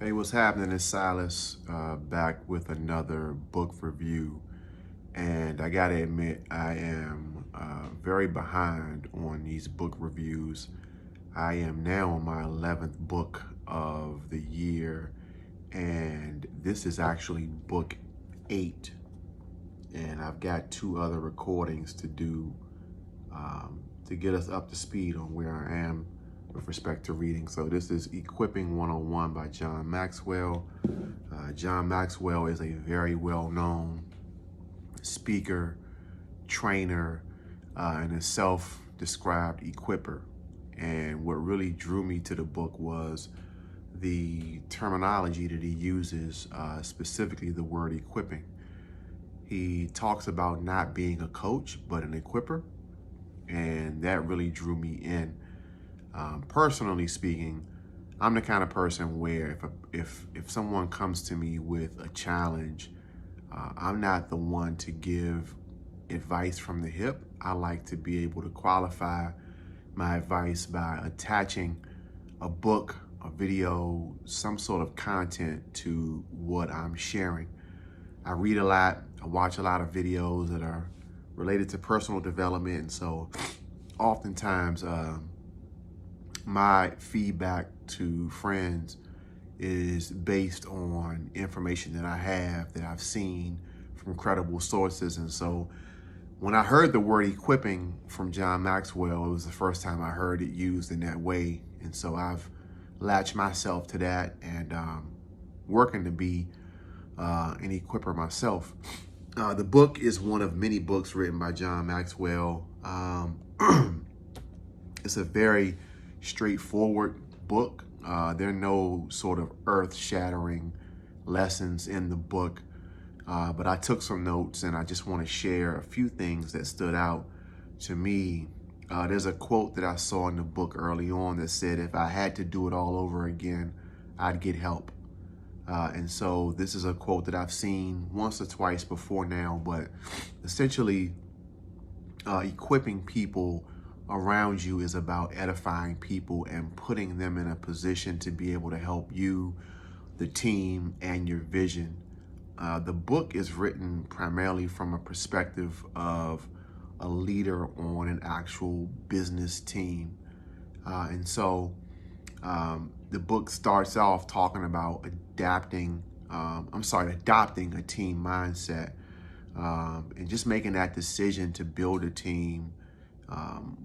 Hey, what's happening? It's Silas back with another book review. And I gotta admit, I am very behind on these book reviews. I am now on my 11th book of the year, and this is actually book 8. And I've got 2 other recordings to do to get us up to speed on where I am with respect to reading. So this is Equipping 101 by John Maxwell. John Maxwell is a very well-known speaker, trainer, and a self-described equipper. And what really drew me to the book was the terminology that he uses, specifically the word equipping. He talks about not being a coach, but an equipper. And that really drew me in. Personally speaking, I'm the kind of person where if someone comes to me with a challenge, I'm not the one to give advice from the hip. I like to be able to qualify my advice by attaching a book, a video, some sort of content to what I'm sharing. I read a lot. I watch a lot of videos that are related to personal development, and so oftentimes my feedback to friends is based on information that I have, that I've seen from credible sources. And so when I heard the word equipping from John Maxwell, it was the first time I heard it used in that way. And so I've latched myself to that and working to be an equipper myself. The book is one of many books written by John Maxwell. It's a very straightforward book. There are no sort of earth-shattering lessons in the book, but I took some notes and I just want to share a few things that stood out to me. There's a quote that I saw in the book early on that said, if I had to do it all over again, I'd get help. And so this is a quote that I've seen once or twice before now, but essentially equipping people around you is about edifying people and putting them in a position to be able to help you, the team, and your vision. The book is written primarily from a perspective of a leader on an actual business team. And so the book starts off talking about adopting a team mindset, and just making that decision to build a team,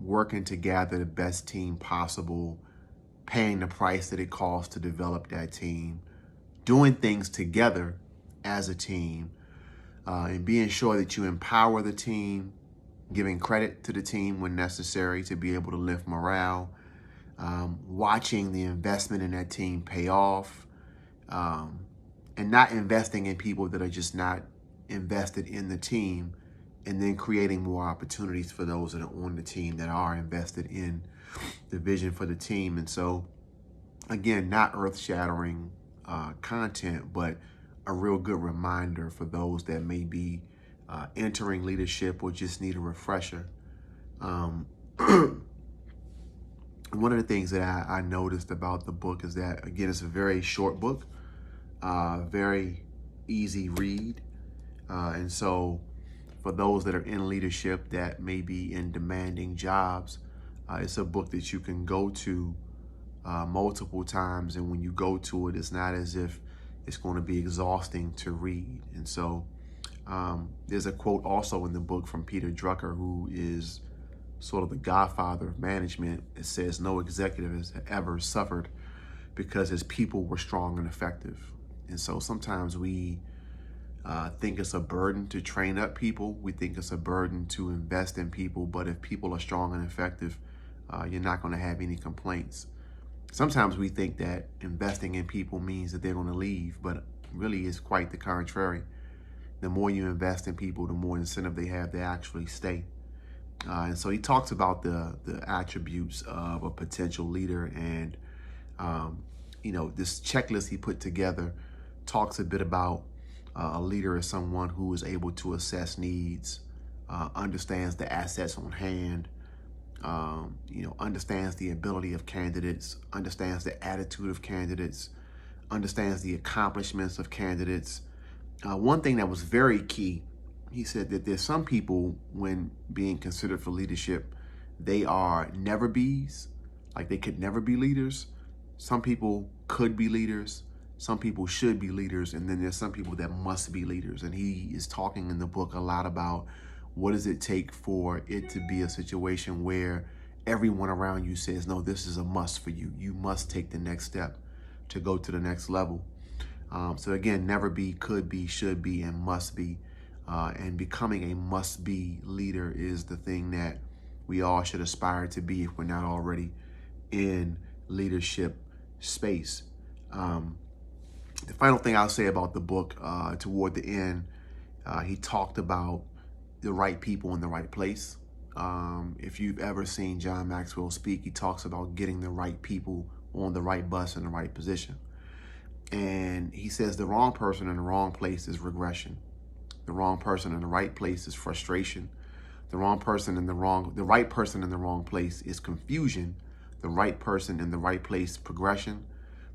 working to gather the best team possible, paying the price that it costs to develop that team, doing things together as a team, and being sure that you empower the team, giving credit to the team when necessary to be able to lift morale, watching the investment in that team pay off, and not investing in people that are just not invested in the team, and then creating more opportunities for those that are on the team that are invested in the vision for the team. And so, again, not earth-shattering content, but a real good reminder for those that may be entering leadership or just need a refresher. One of the things that I noticed about the book is that, again, it's a very short book, very easy read. And so for those that are in leadership that may be in demanding jobs, it's a book that you can go to multiple times. And when you go to it, it's not as if it's going to be exhausting to read. And so there's a quote also in the book from Peter Drucker, who is sort of the godfather of management. It says, no executive has ever suffered because his people were strong and effective. And so sometimes we think it's a burden to train up people. We think it's a burden to invest in people. But if people are strong and effective, you're not going to have any complaints. Sometimes we think that investing in people means that they're going to leave, but really it's quite the contrary. The more you invest in people, the more incentive they have to actually stay. And so he talks about the attributes of a potential leader, and this checklist he put together talks a bit about a leader as someone who is able to assess needs, understands the assets on hand, understands the ability of candidates, understands the attitude of candidates, understands the accomplishments of candidates. One thing that was very key, he said that there's some people, when being considered for leadership, they are never bees, like they could never be leaders. Some people could be leaders. Some people should be leaders. And then there's some people that must be leaders. And he is talking in the book a lot about what does it take for it to be a situation where everyone around you says, no, this is a must for you. You must take the next step to go to the next level. So again, never be, could be, should be, and must be. And becoming a must-be leader is the thing that we all should aspire to be if we're not already in leadership space. The final thing I'll say about the book, toward the end, he talked about the right people in the right place. If you've ever seen John Maxwell speak, he talks about getting the right people on the right bus in the right position. And he says the wrong person in the wrong place is regression. The wrong person in the right place is frustration. The right person in the wrong place is confusion. The right person in the right place, progression.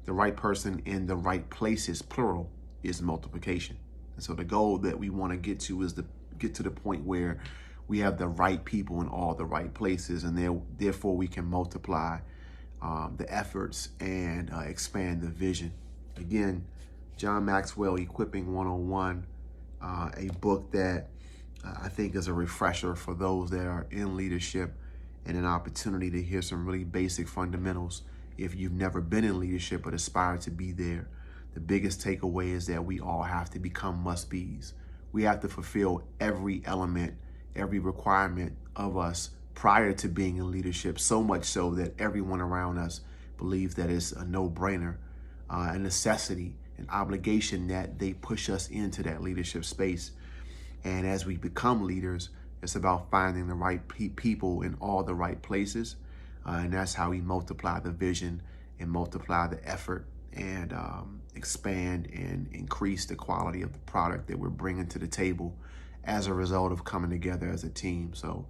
The right person in the right places, plural, is multiplication. And so the goal that we want to get to is to get to the point where we have the right people in all the right places, and therefore we can multiply the efforts and expand the vision. Again, John Maxwell, Equipping 101, a book that I think is a refresher for those that are in leadership, and an opportunity to hear some really basic fundamentals if you've never been in leadership but aspire to be there. The biggest takeaway is that we all have to become must-bees. We have to fulfill every element, every requirement of us prior to being in leadership, so much so that everyone around us believes that it's a no-brainer, a necessity, an obligation, that they push us into that leadership space. And as we become leaders, it's about finding the right people in all the right places. And that's how we multiply the vision and multiply the effort and expand and increase the quality of the product that we're bringing to the table as a result of coming together as a team. So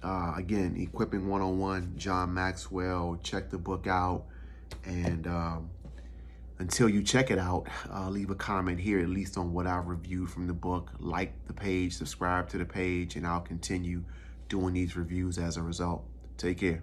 again, Equipping 101, John Maxwell, check the book out. And until you check it out, leave a comment here, at least on what I've reviewed from the book. Like the page, subscribe to the page, and I'll continue doing these reviews as a result. Take care.